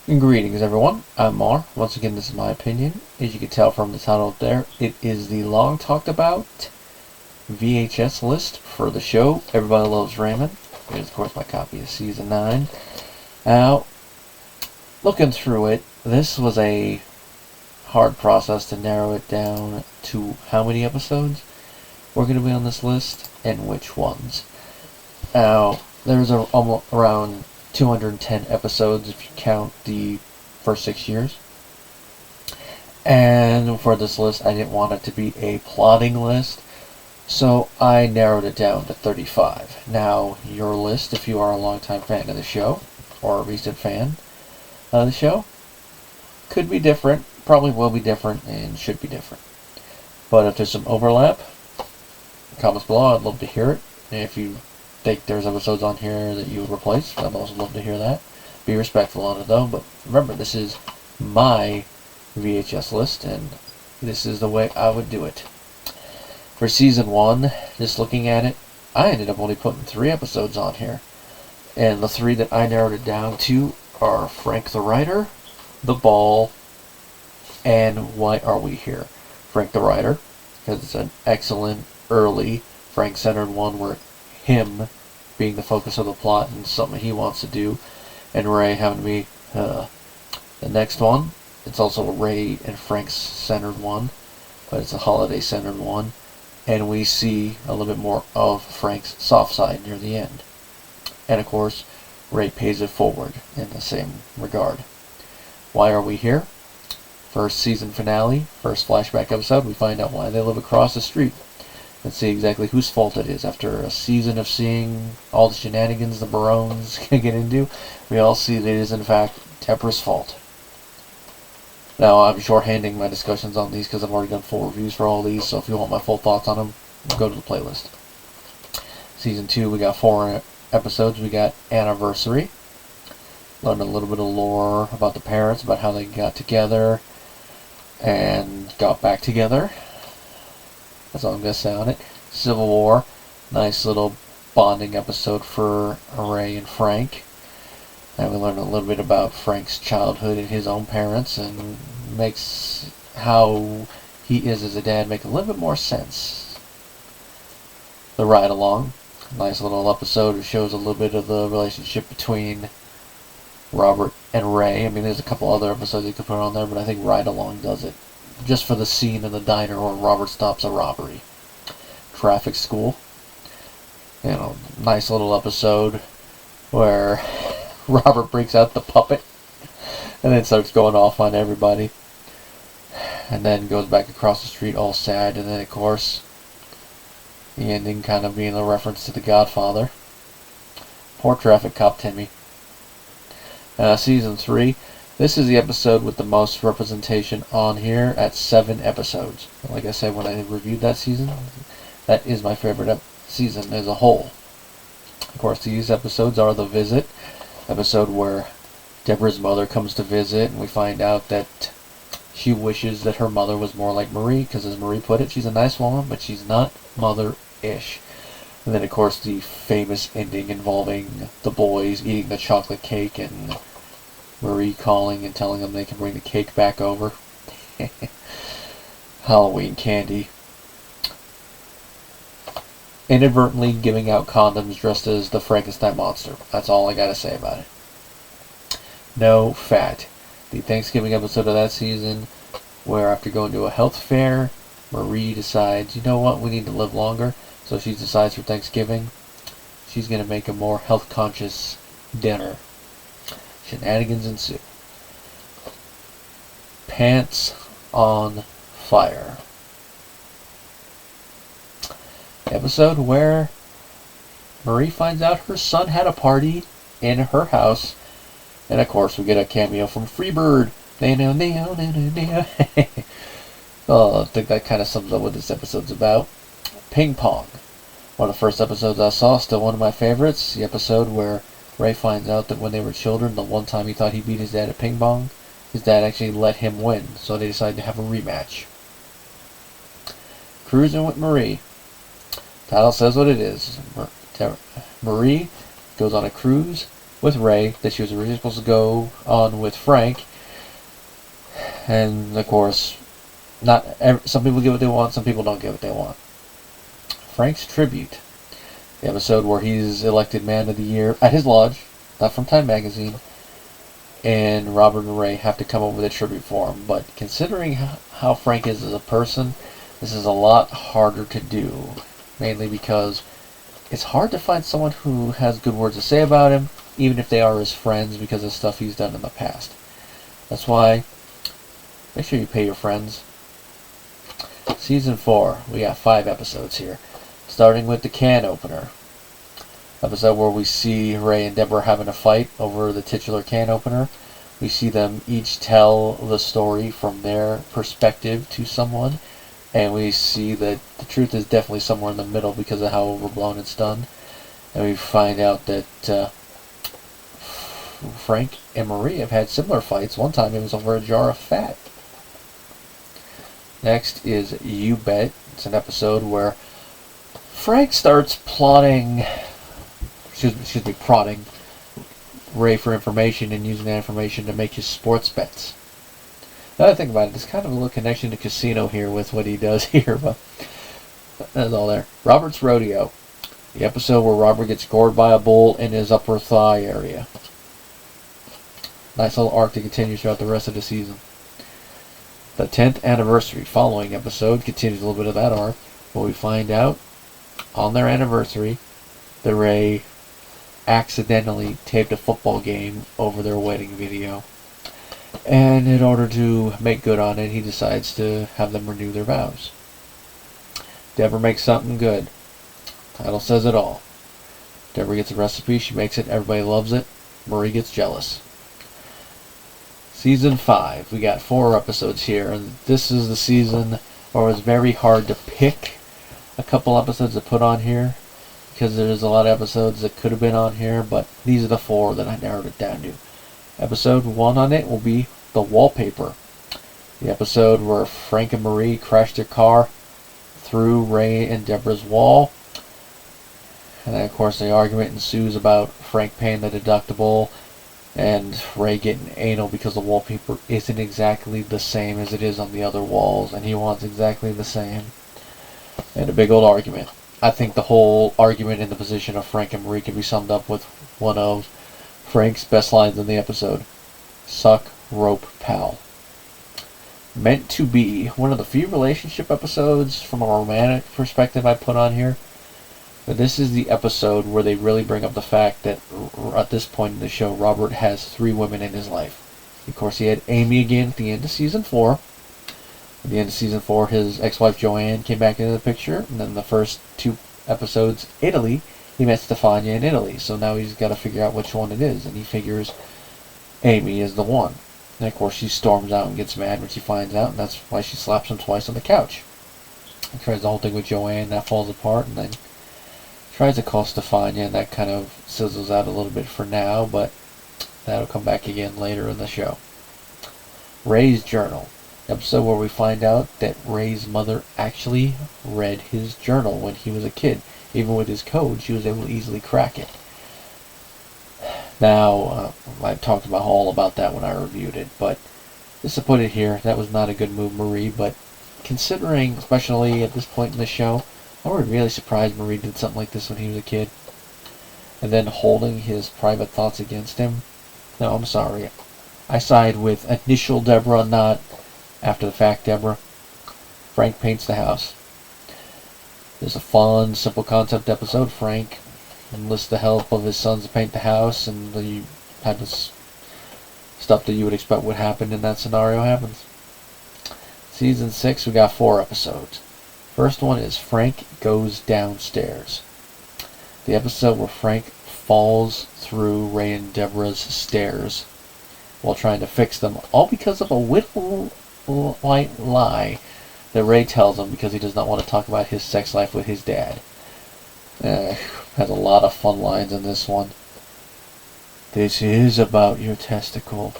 Greetings, everyone. I'm Mar. Once again, this is my opinion. As you can tell from the title up there, it is the long talked about VHS list for the show Everybody Loves Raymond. Here's, of course, my copy of Season 9. Now, looking through it, this was a hard process to narrow it down to how many episodes were going to be on this list and which ones. Now, there's around 210 episodes if you count the first 6 years. And for this list, I didn't want it to be a plotting list, so I narrowed it down to 35. Now, your list, if you are a longtime fan of the show, or a recent fan of the show, could be different, probably will be different, and should be different. But if there's some overlap, comments below, I'd love to hear it. And if you think there's episodes on here that you would replace, I'd also love to hear that. Be respectful on it though, but remember, this is my VHS list, and this is the way I would do it. For Season 1, just looking at it, I ended up only putting 3 episodes on here. And the 3 that I narrowed it down to are Frank the Writer, The Ball, and Why Are We Here? Frank the Writer, because it's an excellent, early, Frank-centered one where him being the focus of the plot and something he wants to do, and Ray having to be the next one. It's also a Ray and Frank's centered one, but it's a holiday centered one, and we see a little bit more of Frank's soft side near the end. And of course, Ray pays it forward in the same regard. Why Are We Here? First season finale, first flashback episode, we find out why they live across the street. Let's see exactly whose fault it is. After a season of seeing all the shenanigans the Barones can get into, we all see that it is in fact Deborah's fault. Now, I'm shorthanding my discussions on these because I've already done full reviews for all these, so if you want my full thoughts on them, go to the playlist. Season 2, we got 4 episodes. We got Anniversary. Learned a little bit of lore about the parents, about how they got together and got back together. That's all I'm going to say on it. Civil War. Nice little bonding episode for Ray and Frank. And we learned a little bit about Frank's childhood and his own parents, and makes how he is as a dad make a little bit more sense. The Ride Along. Nice little episode. It shows a little bit of the relationship between Robert and Ray. I mean, there's a couple other episodes you could put on there, but I think Ride Along does it. Just for the scene in the diner where Robert stops a robbery. Traffic School. Nice little episode where Robert breaks out the puppet and then starts going off on everybody. And then goes back across the street all sad, and then of course the ending kind of being a reference to The Godfather. Poor traffic cop Timmy. Season 3. This is the episode with the most representation on here at 7 episodes. Like I said when I reviewed that season, that is my favorite season as a whole. Of course, these episodes are The Visit, episode where Deborah's mother comes to visit, and we find out that she wishes that her mother was more like Marie, because as Marie put it, she's a nice woman, but she's not mother-ish. And then, of course, the famous ending involving the boys eating the chocolate cake and Marie calling and telling them they can bring the cake back over. Halloween candy. Inadvertently giving out condoms dressed as the Frankenstein monster. That's all I gotta say about it. No fat. The Thanksgiving episode of that season, where after going to a health fair, Marie decides, you know what, we need to live longer. So she decides for Thanksgiving, she's gonna make a more health conscious dinner. Shenanigans ensue. Pants on Fire. Episode where Marie finds out her son had a party in her house, and of course we get a cameo from Freebird. Oh, I think that kind of sums up what this episode's about. Ping Pong. One of the first episodes I saw, still one of my favorites. The episode where Ray finds out that when they were children, the one time he thought he beat his dad at ping pong, his dad actually let him win, so they decided to have a rematch. Cruising with Marie. Title says what it is. Marie goes on a cruise with Ray that she was originally supposed to go on with Frank. And of course, some people get what they want, some people don't get what they want. Frank's tribute, the episode where he's elected Man of the Year at his lodge, not from Time Magazine, and Robert and Ray have to come up with a tribute for him. But considering how Frank is as a person, this is a lot harder to do, mainly because it's hard to find someone who has good words to say about him, even if they are his friends, because of stuff he's done in the past. That's why, make sure you pay your friends. Season 4, we got 5 episodes here, starting with the can opener. Episode where we see Ray and Deborah having a fight over the titular can opener. We see them each tell the story from their perspective to someone, and we see that the truth is definitely somewhere in the middle because of how overblown it's done. And we find out that Frank and Marie have had similar fights. One time it was over a jar of fat. Next is You Bet. It's an episode where Frank starts prodding Ray for information and using that information to make his sports bets. Another thing about it, there's kind of a little connection to Casino here with what he does here, but that's all there. Robert's Rodeo. The episode where Robert gets gored by a bull in his upper thigh area. Nice little arc that continues throughout the rest of the season. The 10th anniversary following episode continues a little bit of that arc, where we find out on their anniversary that Ray accidentally taped a football game over their wedding video. And in order to make good on it, he decides to have them renew their vows. Deborah makes something good. Title says it all. Deborah gets a recipe, she makes it, everybody loves it. Marie gets jealous. Season 5, we got 4 episodes here, and this is the season where it was very hard to pick a couple episodes to put on here, because there's a lot of episodes that could have been on here, but these are the 4 that I narrowed it down to. Episode 1 on it will be The Wallpaper. The episode where Frank and Marie crash their car through Ray and Deborah's wall. And then, of course, the argument ensues about Frank paying the deductible and Ray getting anal because the wallpaper isn't exactly the same as it is on the other walls, and he wants exactly the same. And a big old argument. I think the whole argument in the position of Frank and Marie can be summed up with one of Frank's best lines in the episode. Suck, rope, pal. Meant to Be, one of the few relationship episodes from a romantic perspective I put on here. But this is the episode where they really bring up the fact that at this point in the show, Robert has 3 women in his life. Of course, he had Amy again at the end of Season 4. At the end of Season 4, his ex-wife Joanne came back into the picture. And then the first 2 episodes, Italy, he met Stefania in Italy. So now he's got to figure out which one it is. And he figures Amy is the one. And of course, she storms out and gets mad when she finds out. And that's why she slaps him twice on the couch. He tries the whole thing with Joanne, that falls apart. And then tries to call Stefania, and that kind of sizzles out a little bit for now, but that'll come back again later in the show. Ray's Journal. Episode where we find out that Ray's mother actually read his journal when he was a kid. Even with his code, she was able to easily crack it. Now, I talked about all about that when I reviewed it, but just to put it here, that was not a good move, Marie, but considering, especially at this point in the show, I was really surprised Marie did something like this when he was a kid. And then holding his private thoughts against him. No, I'm sorry. I side with initial Deborah, not after the fact Deborah. Frank paints the house. There's a fun, simple concept episode. Frank enlists the help of his sons to paint the house, and the type of stuff that you would expect would happen in that scenario happens. Season 6, we got 4 episodes. First one is Frank Goes Downstairs. The episode where Frank falls through Ray and Deborah's stairs while trying to fix them, all because of a little white lie that Ray tells him because he does not want to talk about his sex life with his dad. Has a lot of fun lines in this one. This is about your testicle.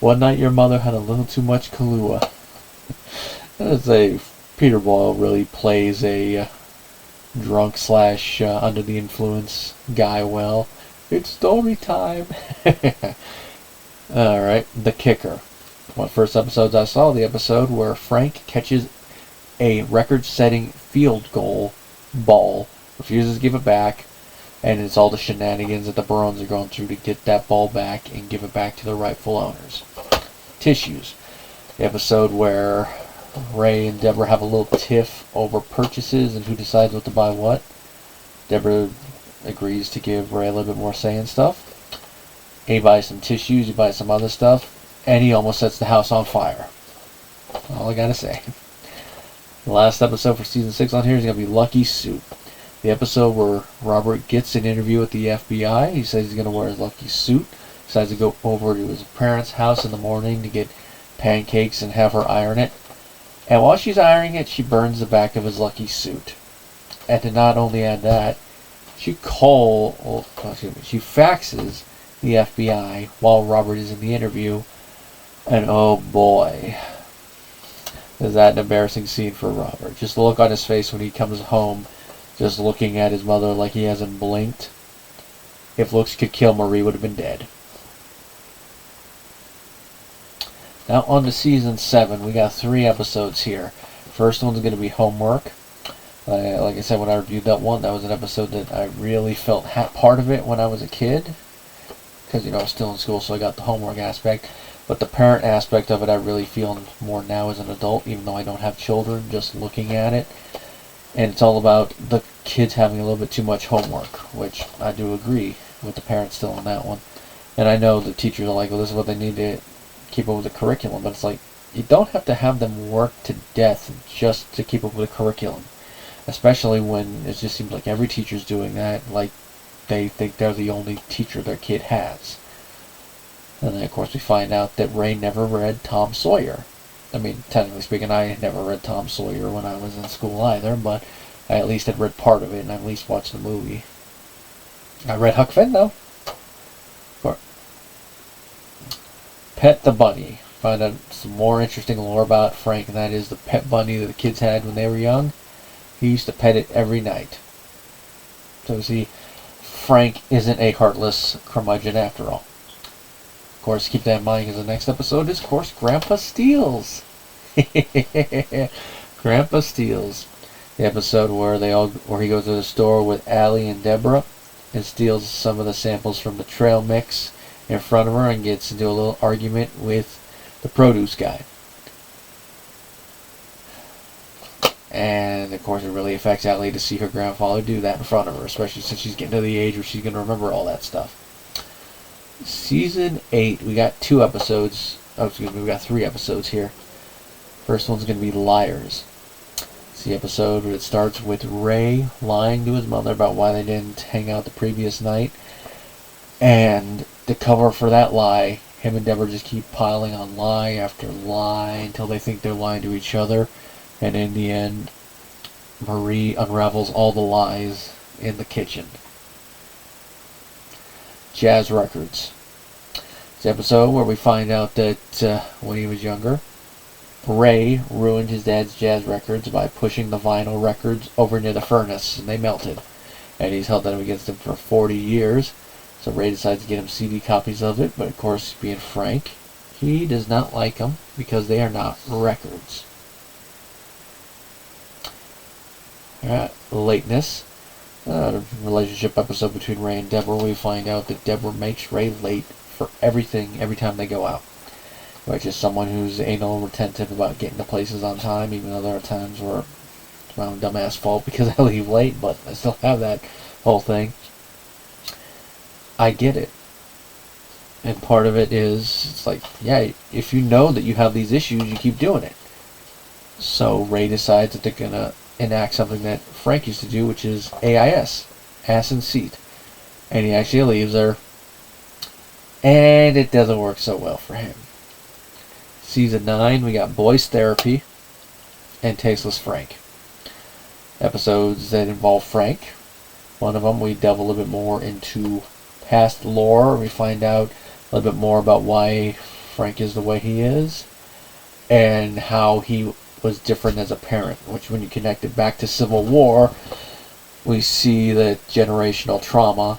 One night your mother had a little too much Kahlua. That's a Peter Boyle really plays a drunk / under the influence guy well. It's story time. Alright, the kicker. One of the first episodes I saw, the episode where Frank catches a record-setting field goal ball, refuses to give it back, and it's all the shenanigans that the Barones are going through to get that ball back and give it back to the rightful owners. Tissues. The episode where Ray and Deborah have a little tiff over purchases and who decides what to buy what. Deborah agrees to give Ray a little bit more say and stuff. He buys some tissues, he buys some other stuff, and he almost sets the house on fire. All I gotta say. The last episode for season 6 on here is going to be Lucky Suit. The episode where Robert gets an interview with the FBI. He says he's going to wear his lucky suit. Decides to go over to his parents' house in the morning to get pancakes and have her iron it. And while she's ironing it, she burns the back of his lucky suit. And to not only add that, she faxes the FBI while Robert is in the interview. And oh boy, is that an embarrassing scene for Robert. Just the look on his face when he comes home, just looking at his mother like he hasn't blinked. If looks could kill, Marie would have been dead. Now on to season 7. We got 3 episodes here. First one's going to be Homework. Like I said, when I reviewed that one, that was an episode that I really felt part of it when I was a kid. Because, I was still in school, so I got the homework aspect. But the parent aspect of it, I really feel more now as an adult, even though I don't have children, just looking at it. And it's all about the kids having a little bit too much homework, which I do agree with the parents still on that one. And I know the teachers are like, well, this is what they need to keep up with the curriculum. But it's like, you don't have to have them work to death just to keep up with the curriculum. Especially when it just seems like every teacher's doing that, like they think they're the only teacher their kid has. And then, of course, we find out that Ray never read Tom Sawyer. I mean, technically speaking, I had never read Tom Sawyer when I was in school either, but I at least had read part of it, and I at least watched the movie. I read Huck Finn, though. Pet the Bunny. Find out some more interesting lore about Frank, and that is the pet bunny that the kids had when they were young. He used to pet it every night. So, see, Frank isn't a heartless curmudgeon after all. Of course, keep that in mind because the next episode is, of course, Grandpa Steals. Grandpa Steals. The episode where he goes to the store with Allie and Deborah and steals some of the samples from the trail mix in front of her and gets into a little argument with the produce guy. And, of course, it really affects Allie to see her grandfather do that in front of her, especially since she's getting to the age where she's going to remember all that stuff. Season 8, we got 2 episodes. Oh, excuse me, we got 3 episodes here. First one's going to be Liars. It's the episode where it starts with Ray lying to his mother about why they didn't hang out the previous night. And to cover for that lie, him and Deborah just keep piling on lie after lie until they think they're lying to each other. And in the end, Marie unravels all the lies in the kitchen. Jazz Records. It's the episode where we find out that when he was younger, Ray ruined his dad's jazz records by pushing the vinyl records over near the furnace, and they melted. And he's held that against him for 40 years. So Ray decides to get him CD copies of it, but of course, being frank, he does not like them because they are not records. Lateness. Relationship episode between Ray and Deborah. We find out that Deborah makes Ray late for everything every time they go out. Which is someone who's anal and retentive about getting to places on time, even though there are times where it's my own dumbass fault because I leave late, but I still have that whole thing. I get it. And part of it is, it's like, yeah, if you know that you have these issues, you keep doing it. So Ray decides that they're going to enact something that Frank used to do, which is AIS, ass and seat. And he actually leaves her. And it doesn't work so well for him. Season 9, we got Boys Therapy and Tasteless Frank. Episodes that involve Frank. One of them, we delve a little bit more into past lore. We find out a little bit more about why Frank is the way he is. And how he was different as a parent. Which, when you connect it back to Civil War, we see that generational trauma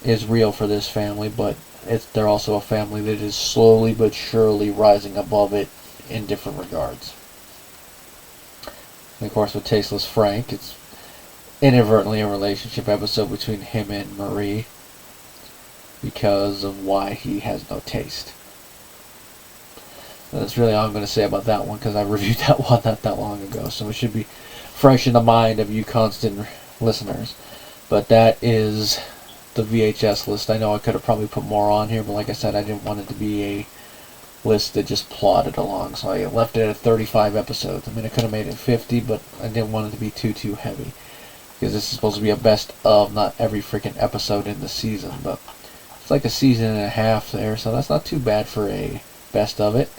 is real for this family, but they're also a family that is slowly but surely rising above it in different regards. And of course, with Tasteless Frank, it's inadvertently a relationship episode between him and Marie because of why he has no taste. That's really all I'm going to say about that one, because I reviewed that one not that long ago, so it should be fresh in the mind of you constant listeners. But that is the VHS list. I know I could have probably put more on here, but like I said, I didn't want it to be a list that just plodded along, so I left it at 35 episodes. I mean, I could have made it 50, but I didn't want it to be too heavy, because this is supposed to be a best of, not every freaking episode in the season, but it's like a season and a half there, so that's not too bad for a best of it.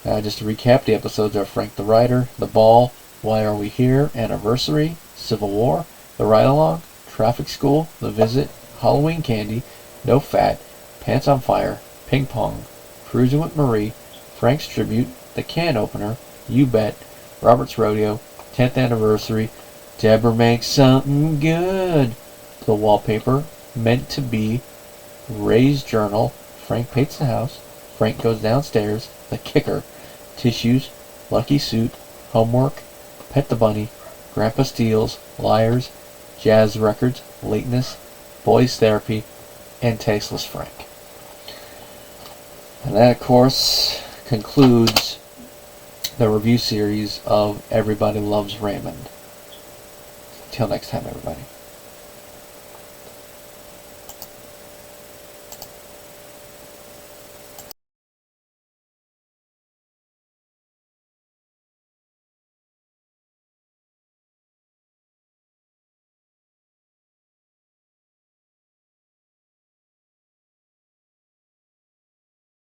Just to recap, the episodes are Frank the Writer, The Ball, Why Are We Here, Anniversary, Civil War, The Ride-Along, Traffic School, The Visit, Halloween Candy, No Fat, Pants on Fire, Ping Pong, Cruising with Marie, Frank's Tribute, The Can Opener, You Bet, Robert's Rodeo, 10th Anniversary, Deborah Makes Something Good, The Wallpaper, Meant to Be, Ray's Journal, Frank Paints the House, Frank Goes Downstairs, The Kicker, Tissues, Lucky Suit, Homework, Pet the Bunny, Grandpa Steals, Liars, Jazz Records, Lateness, Boys Therapy, and Tasteless Frank. And that, of course, concludes the review series of Everybody Loves Raymond. Till next time, everybody.